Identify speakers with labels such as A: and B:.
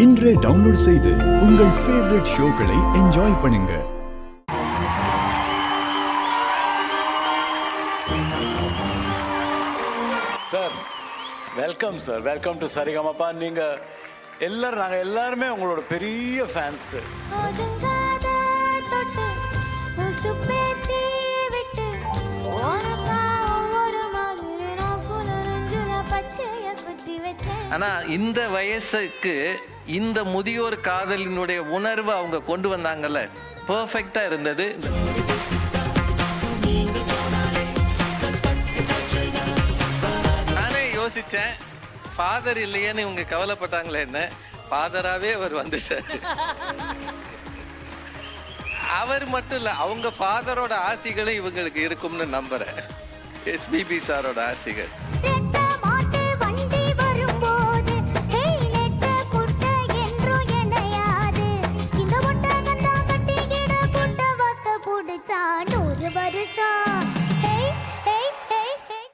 A: இன்றே டவுன்லோட் செய்து உங்கள் ஃபேவரட் ஷோக்களை என்ஜாய் பண்ணுங்க.
B: Sir welcome sir, welcome to Sarigamapa. நீங்கள் எல்லாரும், நாங்கள் எல்லாருமே உங்களோட பெரிய ஃபேன்ஸு.
C: ஆனா இந்த வயசுக்கு இந்த முதியோர் காதலினுடைய உணர்வு அவங்க கொண்டு வந்தாங்கல்ல, பெர்ஃபெக்டா இருந்தது. நானே யோசிச்சேன், ஃபாதர் இல்லையேன்னு இவங்க கவலைப்பட்டாங்களே, என்ன ஃபாதராகவே அவர் வந்துட்டார். அவர் மட்டும் இல்லை, அவங்க ஃபாதரோட ஆசைகளும் இவங்களுக்கு இருக்கும்னு நம்புறேன். எஸ்பிபி சாரோட ஆசைகள்.
D: வருஷம்